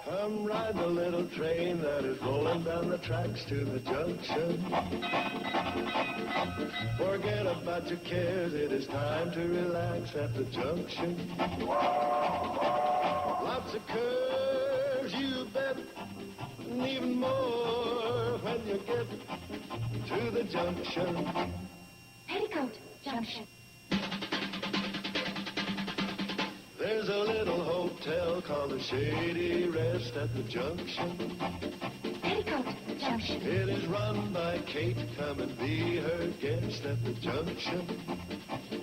I'm riding a little train that is rolling down the tracks to the junction. Forget about your cares, it is time to relax at the junction. Lots of curves, you bet, and even more when you get to the junction. Petticoat Junction. There's a little hotel called the Shady Rest at the junction. Petticoat Junction. It is run by Kate. Come and be her guest at the junction.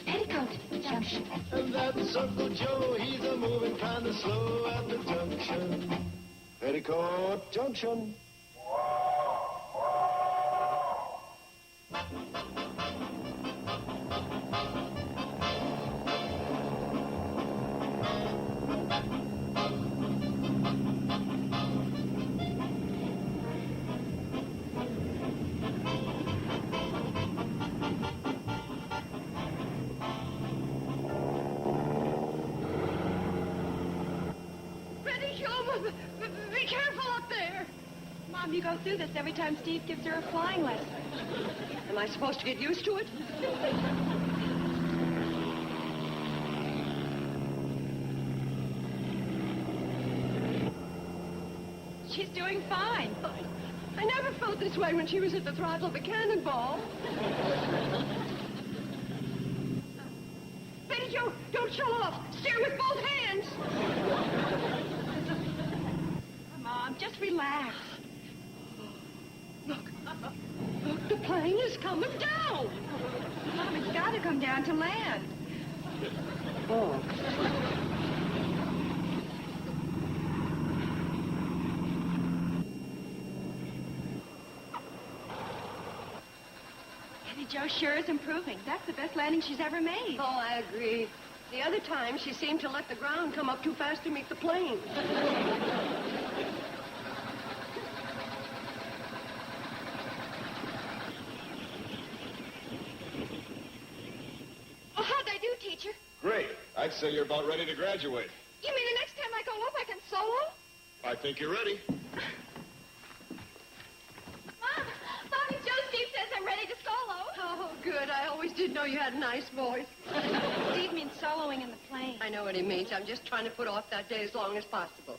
Petticoat Junction. And that's Uncle Joe. He's a moving kind of slow at the junction. Petticoat Junction. Be careful up there. Mom, you go through this every time Steve gives her a flying lesson. Am I supposed to get used to it? She's doing fine. I never felt this way when she was at the throttle of a cannonball. Betty Jo, don't show off. Steer with both hands. Mom, just relax. Look, the plane is coming down. Mom, it's got to come down to land. Oh. Betty Jo sure is improving. That's the best landing she's ever made. Oh, I agree. The other time, she seemed to let the ground come up too fast to meet the plane. Oh, how'd I do, teacher? Great. I'd say you're about ready to graduate. You mean the next time I go up, I can solo? I think you're ready. Mom, Mommy Joe, Steve says I'm ready to solo. Oh, good. I always did know you had a nice voice. Steve means soloing in the plane. I know what he means. I'm just trying to put off that day as long as possible.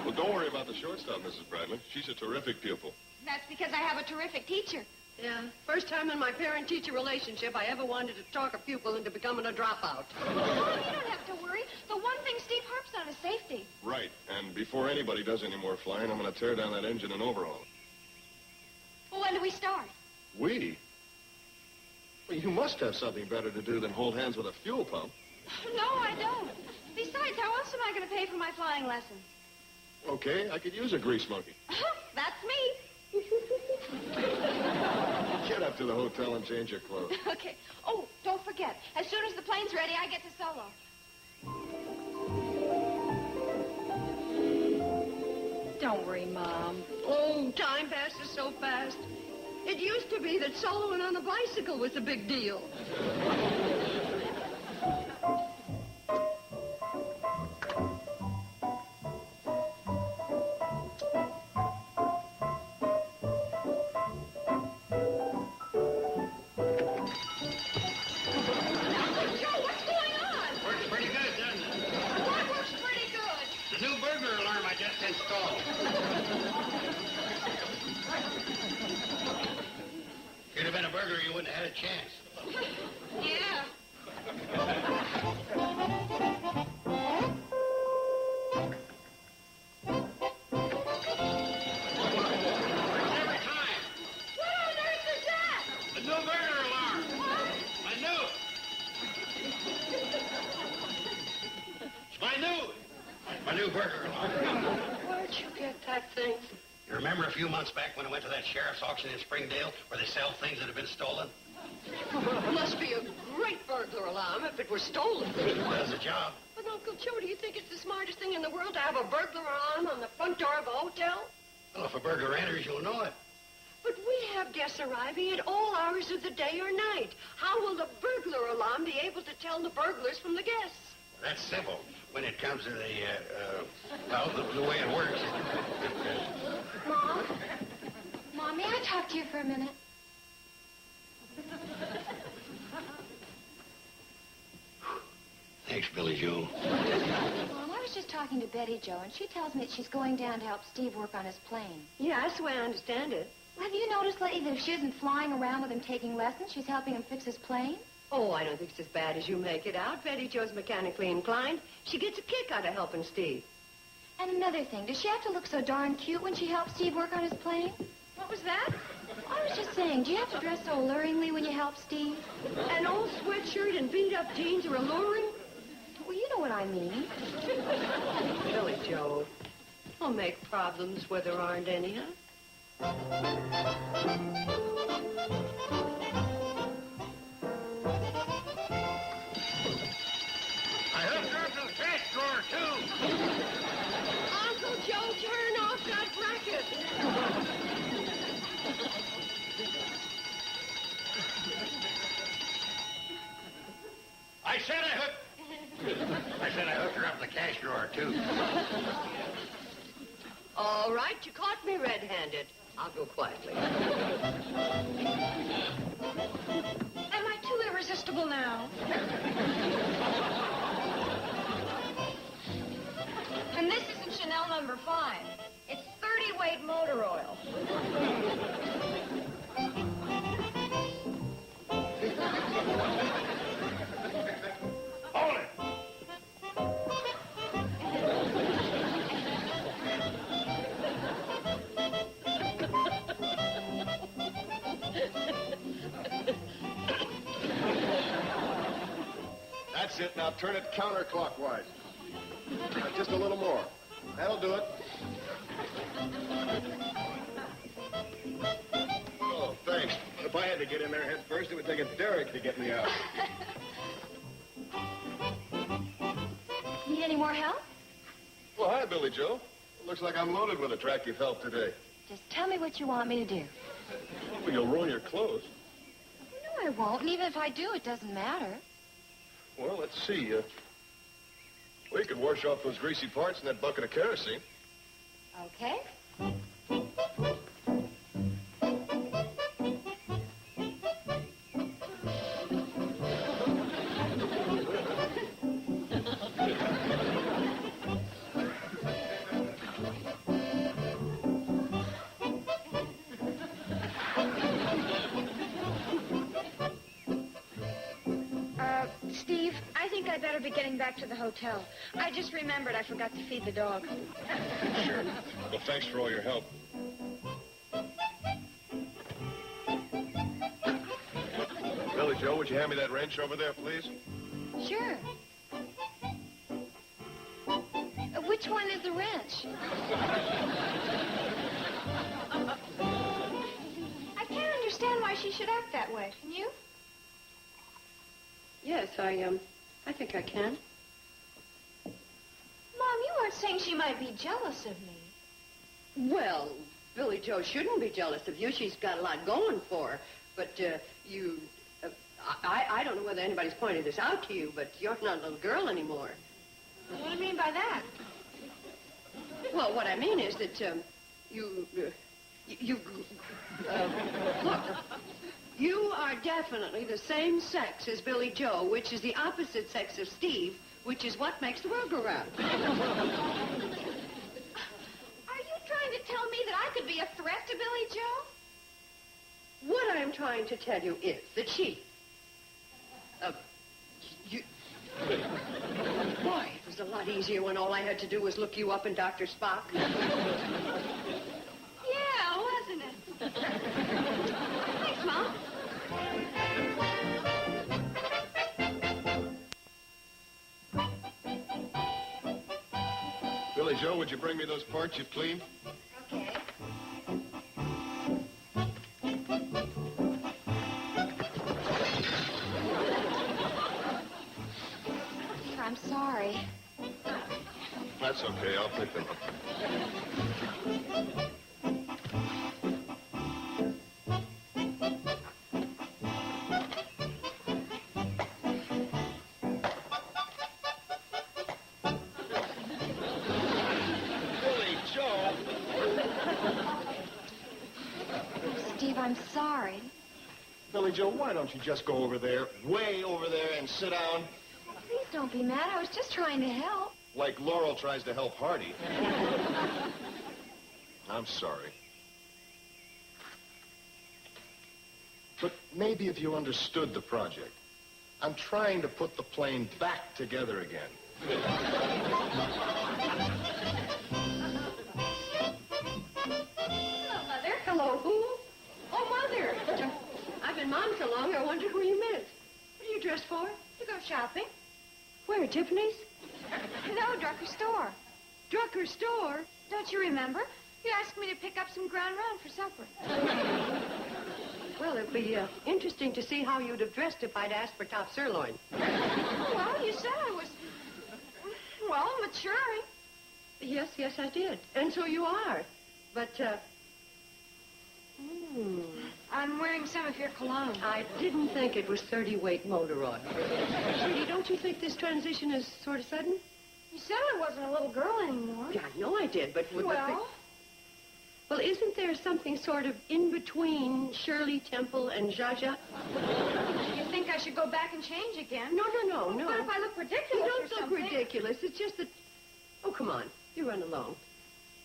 Well, don't worry about the shortstop, Mrs. Bradley. She's a terrific pupil. That's because I have a terrific teacher. Yeah. First time in my parent-teacher relationship I ever wanted to talk a pupil into becoming a dropout. Mom, you don't have to worry. The one thing Steve harps on is safety. Right. And before anybody does any more flying, I'm going to tear down that engine and overhaul it. Well, when do we start? We? Well, you must have something better to do than hold hands with a fuel pump. No, I don't. Besides, how else am I going to pay for my flying lessons? Okay, I could use a grease monkey. That's me. Get up to the hotel and change your clothes. Okay. Oh, don't forget. As soon as the plane's ready, I get to solo. Don't worry, Mom. Oh, time passes so fast. It used to be that soloing on a bicycle was a big deal. If you'd have been a burglar, you wouldn't have had a chance. Yeah. Every time. What on earth is that? The new burglar alarm. I knew it. It's my new burglar alarm. Where'd you get that thing? You remember a few months back when I went to that sheriff's auction in Springdale where they sell things that have been stolen? It must be a great burglar alarm if it were stolen. It does the job. But, Uncle Joe, do you think it's the smartest thing in the world to have a burglar alarm on the front door of a hotel? Well, if a burglar enters, you'll know it. But we have guests arriving at all hours of the day or night. How will the burglar alarm be able to tell the burglars from the guests? That's simple. When it comes to the, well, the way it works. Mom? Mom, may I talk to you for a minute? Thanks, Billy Joe. Mom, I was just talking to Betty Jo, and she tells me that she's going down to help Steve work on his plane. Yeah, that's the way I understand it. Have you noticed lately that if she isn't flying around with him taking lessons, she's helping him fix his plane? Oh, I don't think it's as bad as you make it out. Betty Jo's mechanically inclined. She gets a kick out of helping Steve. And another thing, does she have to look so darn cute when she helps Steve work on his plane? What was that? I was just saying, do you have to dress so alluringly when you help Steve? An old sweatshirt and beat-up jeans are alluring? Well, you know what I mean. Billy Joe, don't make problems where there aren't any, huh? I hooked her up to the cash drawer, too. Uncle Joe, turn off that racket. I said I hooked her up to the cash drawer, too. All right, you caught me red-handed. I'll go quietly. Am I too irresistible now? And this isn't Chanel number 5. It's 30-weight motor oil. Hold it. That's it. Now turn it counterclockwise. Just a little more. That'll do it. Oh, thanks. If I had to get in there head first, it would take a derrick to get me out. Need any more help? Well, hi, Billy Joe. Looks like I'm loaded with attractive help today. Just tell me what you want me to do. Well, you'll ruin your clothes. No, I won't. And even if I do, it doesn't matter. Well, let's see. We could wash off those greasy parts in that bucket of kerosene. Okay. Steve, I think I'd better be getting back to the hotel. I just remembered I forgot to feed the dog. Sure. Well, thanks for all your help. Billy Joe, would you hand me that wrench over there, please? Sure. Which one is the wrench? I can't understand why she should act that way. Can you? Yes, I think I can. Mom, you weren't saying she might be jealous of me. Well, Billy Joe shouldn't be jealous of you. She's got a lot going for her. But I don't know whether anybody's pointed this out to you, but you're not a little girl anymore. What do you mean by that? Well, what I mean is that look, you are definitely the same sex as Billy Joe, which is the opposite sex of Steve, which is what makes the world go round. Are you trying to tell me that I could be a threat to Billy Joe? What I am trying to tell you is that she... Boy, it was a lot easier when all I had to do was look you up in Dr. Spock. Yeah, wasn't it? Thanks, Mom. Billy Joe, would you bring me those parts you've cleaned? Okay. I'm sorry. That's okay. I'll pick them up. I'm sorry. Billy Joe, why don't you just go over there, way over there, and sit down Please don't be mad. I was just trying to help. like Laurel tries to help Hardy? I'm sorry. But maybe if you understood the project. I'm trying to put the plane back together again. Hello, Mother. Hello, who? Oh, Mother. I've been Mom so long, I wondered who you meant. What are you dressed for? To go shopping? Where, Tiffany's? No, Drucker's store. Drucker's store? Don't you remember? You asked me to pick up some ground round for supper. Well, it'd be interesting to see how you'd have dressed if I'd asked for top sirloin. Well, you said I was, well, maturing. Yes, I did. And so you are. But, I'm wearing some of your cologne. I didn't think it was 30-weight motor oil. Sweetie, don't you think this transition is sort of sudden? You said I wasn't a little girl anymore. Yeah, I know I did, but... Well, Well, isn't there something sort of in between Shirley Temple and Zsa Zsa? you think I should go back and change again? No. But if I look ridiculous You or don't look something... ridiculous. It's just that... Oh, come on. You run along.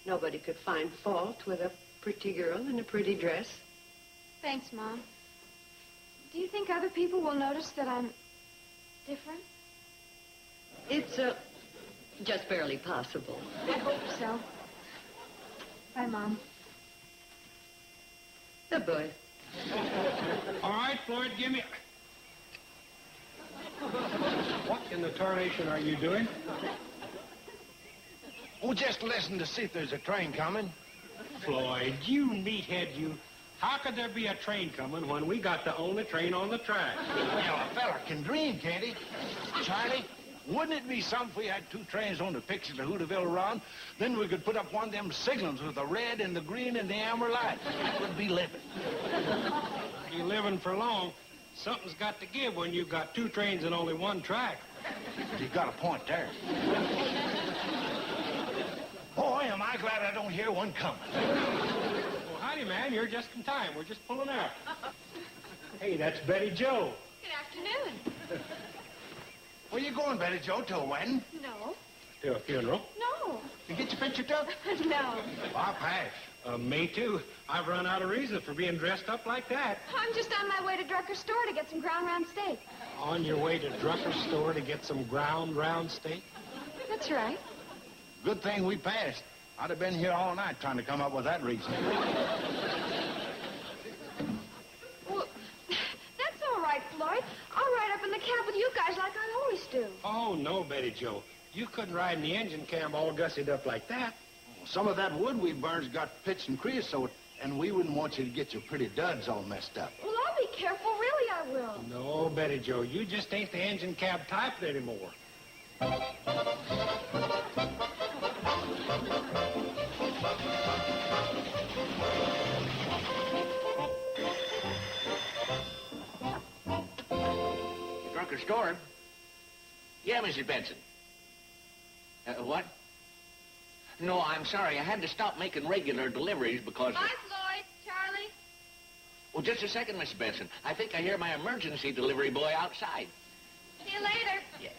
Nobody could find fault with a pretty girl in a pretty dress. Thanks, Mom. Do you think other people will notice that I'm different? It's, just barely possible. I hope so. Bye, Mom. Good boy. All right, Floyd, give me... What in the tarnation are you doing? Oh, just listen to see if there's a train coming. Floyd, you meathead, you. How could there be a train coming when we got the only train on the track? Well, a fella can dream, can't he? Charlie, wouldn't it be something if we had two trains on to fix the Hooterville run? Then we could put up one of them signals with the red and the green and the amber light. That would be living. You living for long. Something's got to give when you've got two trains and only one track. You got a point there. Boy, am I glad I don't hear one coming. Well, howdy, man. You're just in time. We're just pulling out. Hey, that's Betty Joe. Good afternoon. Where you going, Betty Joe, to a wedding? No. To a funeral. No. You get your picture took? No. I'll pass. Me too. I've run out of reason for being dressed up like that. I'm just on my way to Drucker's store to get some ground round steak. On your way to Drucker's store to get some ground round steak? That's right. Good thing we passed. I'd have been here all night trying to come up with that reason. Well, that's all right, Floyd. I'll ride up in the cab with you guys like I always do. Oh, no, Betty Joe. You couldn't ride in the engine cab all gussied up like that. Some of that wood we burned's got pitch and creosote, and we wouldn't want you to get your pretty duds all messed up. Well, I'll be careful. Really, I will. No, Betty Joe, you just ain't the engine cab type anymore. Drucker's store? Yeah, Mrs. Benson. What? No, I'm sorry. I had to stop making regular deliveries because... Bye, Floyd. Charlie. Well, just a second, Mrs. Benson. I think I hear my emergency delivery boy outside. See you later. Yeah.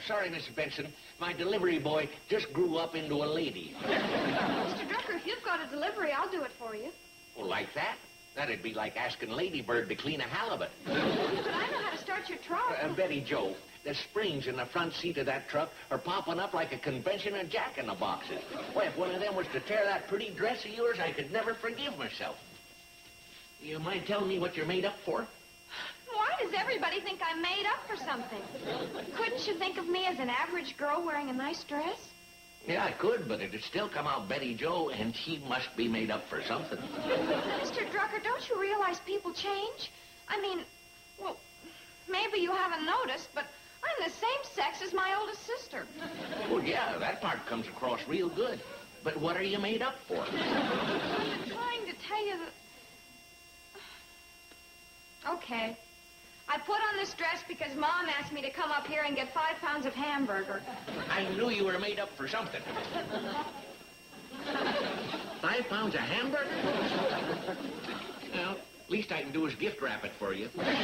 Sorry, Mrs. Benson. My delivery boy just grew up into a lady. Mr. Drucker, if you've got a delivery, I'll do it for you. Well, like that? That'd be like asking Ladybird to clean a halibut. But I know how to start your truck. Betty Joe, the springs in the front seat of that truck are popping up like a convention of jack-in-the-boxes. Why, if one of them was to tear that pretty dress of yours, I could never forgive myself. You mind telling me what you're made up for? Why does everybody think I'm made up for something? Couldn't you think of me as an average girl wearing a nice dress? Yeah, I could, but it'd still come out Betty Joe, and she must be made up for something. Mr. Drucker, don't you realize people change? I mean, well, maybe you haven't noticed, but I'm the same sex as my oldest sister. Well, yeah, that part comes across real good. But what are you made up for? I'm trying to tell you that... Okay. I put on this dress because Mom asked me to come up here and get 5 pounds of hamburger. I knew you were made up for something. 5 pounds of hamburger? Well, least I can do is gift wrap it for you. Uncle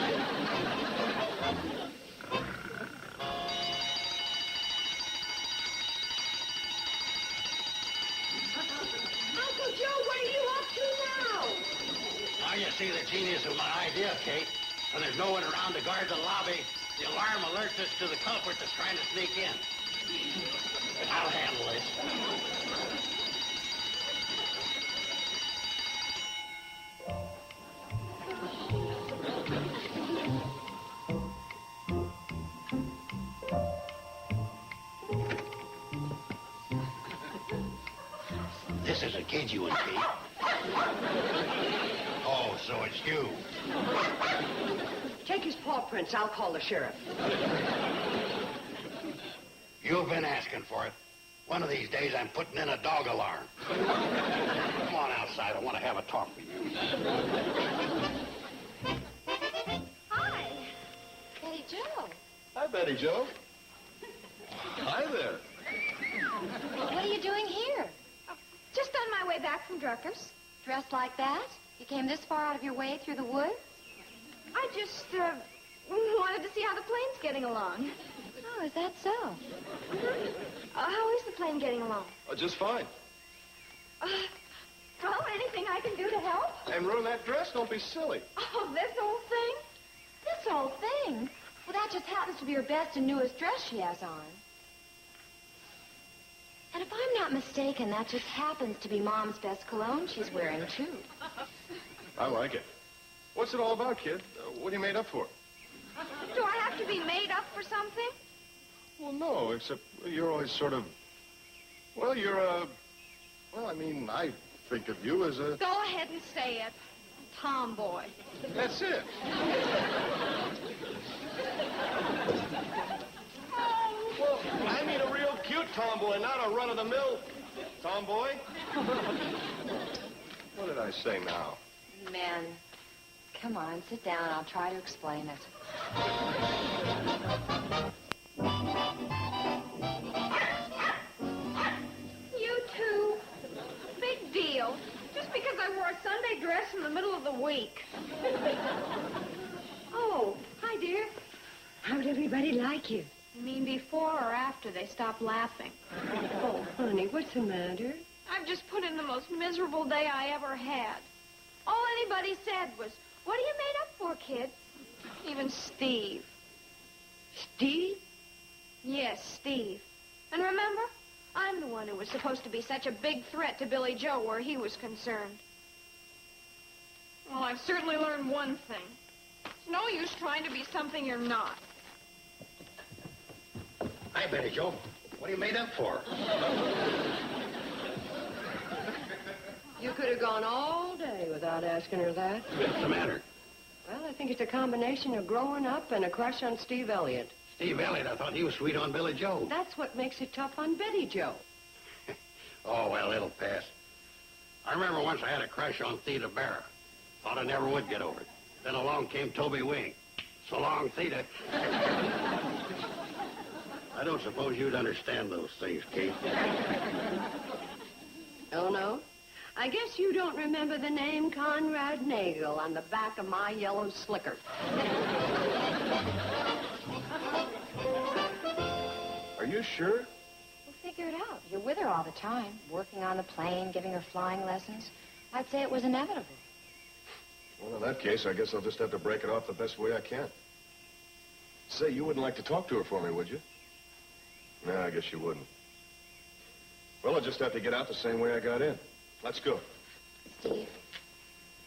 Joe, what are you up to now? Now you see the genius of my idea, Kate. When there's no one around to guard the lobby, the alarm alerts us to the culprit that's trying to sneak in. I'll handle this. This isn't kid you and Kate. Oh, so it's you. Take his paw prints. I'll call the sheriff. You've been asking for it. One of these days, I'm putting in a dog alarm. Come on outside. I want to have a talk with you. Hi. Betty Joe. Hi, Betty Joe. Hi there. What are you doing here? Just on my way back from Drucker's. Dressed like that? You came this far out of your way through the woods? I just, wanted to see how the plane's getting along. Oh, is that so? How is the plane getting along? Just fine. Well, anything I can do to help? And ruin that dress? Don't be silly. Oh, this old thing? This whole thing? Well, that just happens to be her best and newest dress she has on. And if I'm not mistaken, that just happens to be Mom's best cologne she's wearing, too. I like it. What's it all about, kid? What are you made up for? Do I have to be made up for something? Well, no, except you're always sort of... Well, you're Well, I mean, I think of you as a... Go ahead and say it. Tomboy. That's it. Well, I mean a real cute tomboy, not a run-of-the-mill tomboy. What did I say now? Men, come on, sit down. I'll try to explain it. You two. Big deal. Just because I wore a Sunday dress in the middle of the week. Oh, hi, dear. How'd everybody like you? You mean before or after they stopped laughing? Oh, honey, what's the matter? I've just put in the most miserable day I ever had. All anybody said was, what are you made up for, kid? Even Steve. Steve? Yes, Steve. And remember, I'm the one who was supposed to be such a big threat to Billy Joe where he was concerned. Well, I've certainly learned one thing. It's no use trying to be something you're not. Hi, Betty Joe. What are you made up for? You could have gone all day without asking her that. What's the matter? Well, I think it's a combination of growing up and a crush on Steve Elliott. Steve Elliott, I thought he was sweet on Billy Joe. That's what makes it tough on Betty Joe. Oh, well, it'll pass. I remember once I had a crush on Theda Barra. Thought I never would get over it. Then along came Toby Wing. So long, Theda. I don't suppose you'd understand those things, Kate. Oh, no? I guess you don't remember the name Conrad Nagel on the back of my yellow slicker. Are you sure? We'll figure it out. You're with her all the time, working on the plane, giving her flying lessons. I'd say it was inevitable. Well, in that case, I guess I'll just have to break it off the best way I can. Say, you wouldn't like to talk to her for me, would you? No, I guess you wouldn't. Well, I'll just have to get out the same way I got in. Let's go. Steve,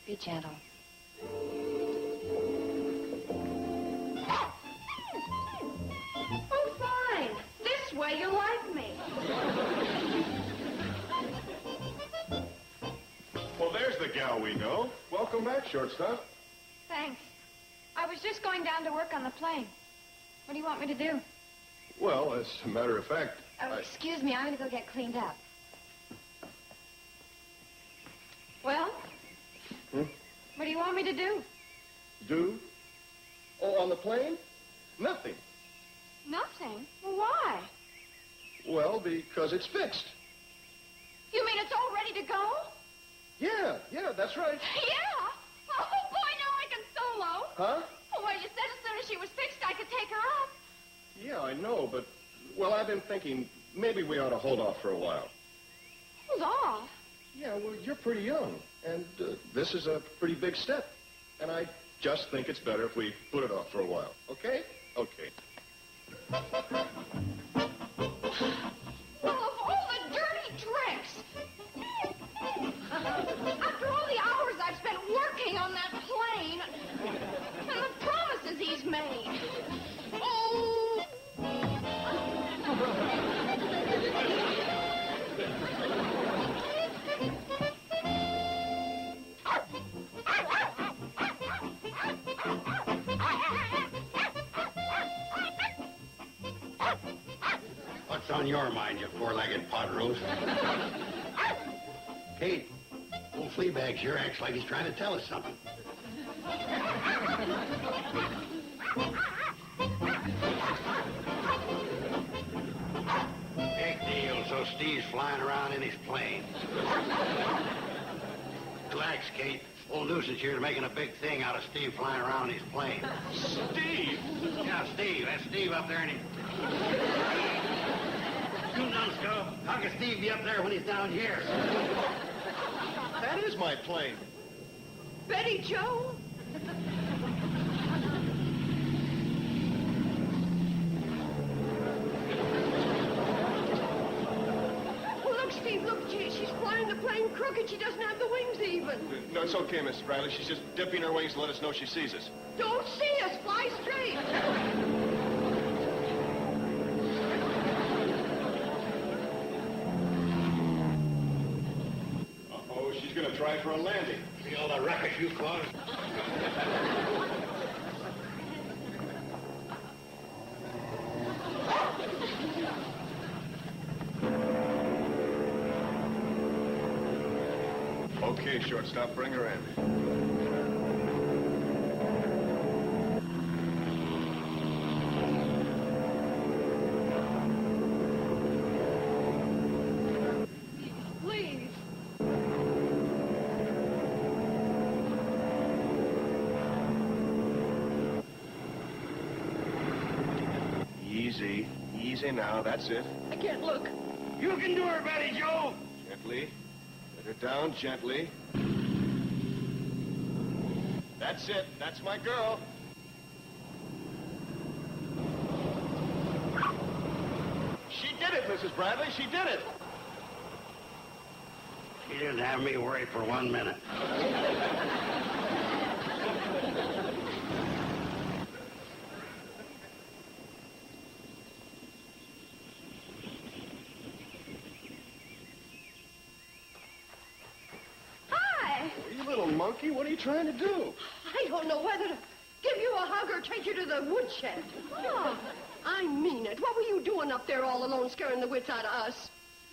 be gentle. Oh, fine. This way you like me. Well, there's the gal we know. Welcome back, shortstop. Thanks. I was just going down to work on the plane. What do you want me to do? Well, as a matter of fact, Excuse me, I'm going to go get cleaned up. Well? What do you want me to do? Do? Oh, on the plane? Nothing. Nothing? Well, why? Well, because it's fixed. You mean it's all ready to go? Yeah, that's right. Yeah! Oh, boy, now I can solo. Huh? Oh, well, you said as soon as she was fixed, I could take her up. Yeah, I know, but, well, I've been thinking maybe we ought to hold off for a while. Hold off? Yeah, well, you're pretty young, and this is a pretty big step. And I just think it's better if we put it off for a while. Okay? Okay. Well, of all the dirty tricks! After all the hours I've spent working on that plane, and the promises he's made. Oh! What's on your mind, you four-legged pot roast? Kate, old Fleabag here acts like he's trying to tell us something. Big deal, so Steve's flying around in his plane. Relax, Kate. Old Nuisance here's making a big thing out of Steve flying around in his plane. Steve! Yeah, Steve. That's Steve up there in his... You numbskull. How can Steve be up there when he's down here? That is my plane. Betty Joe? Oh, look, Steve, look. She's flying the plane crooked. She doesn't have the wings even. No, it's okay, Mrs. Bradley. She's just dipping her wings to let us know she sees us. Don't see us. Fly straight. Uh-oh, she's gonna try for a landing. See all the ruckus you caused? Okay, shortstop, bring her in. Please. Easy. Easy now, that's it. I can't look. You can do her, Betty Joe. Gently. Let her down gently. That's it. That's my girl. She did it, Mrs. Bradley. She did it. She didn't have me worried for 1 minute. Hi! You little monkey, what are you trying to do? I don't know whether to give you a hug or take you to the woodshed. Oh, I mean it. What were you doing up there all alone scaring the wits out of us?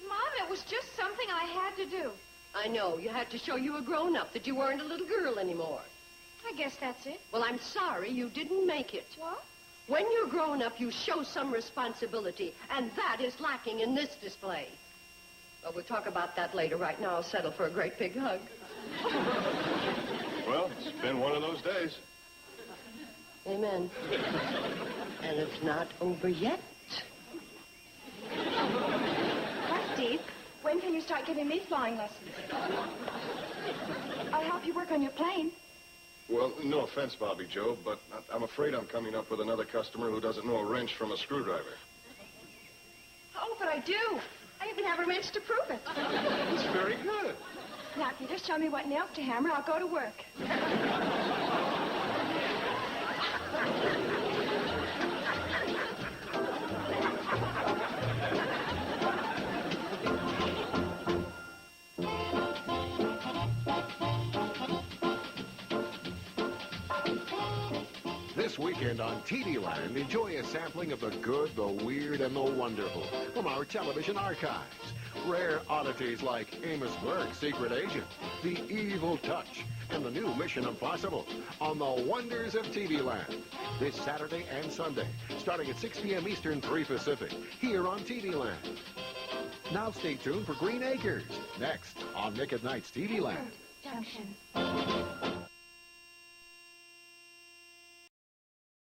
Mom, it was just something I had to do. I know. You had to show you were grown up, that you weren't a little girl anymore. I guess that's it. Well, I'm sorry you didn't make it. What? When you're grown up, you show some responsibility, and that is lacking in this display. Well, we'll talk about that later. Right now, I'll settle for a great big hug. Well, it's been one of those days. Amen. And it's not over yet. Well, Steve, when can you start giving me flying lessons? I'll help you work on your plane. Well, no offense, Bobby Joe, but I'm afraid I'm coming up with another customer who doesn't know a wrench from a screwdriver. Oh, but I do. I even have a wrench to prove it. It's very good. Now, if you just show me what nails to hammer, I'll go to work. This This weekend on TV Land, enjoy a sampling of the good, the weird, and the wonderful from our television archives. Rare oddities like Amos Burke's Secret Agent, The Evil Touch, and the new Mission Impossible on the Wonders of TV Land. This Saturday and Sunday, starting at 6 p.m. Eastern, 3 Pacific, here on TV Land. Now stay tuned for Green Acres, next on Nick at Night's TV Land. Junction.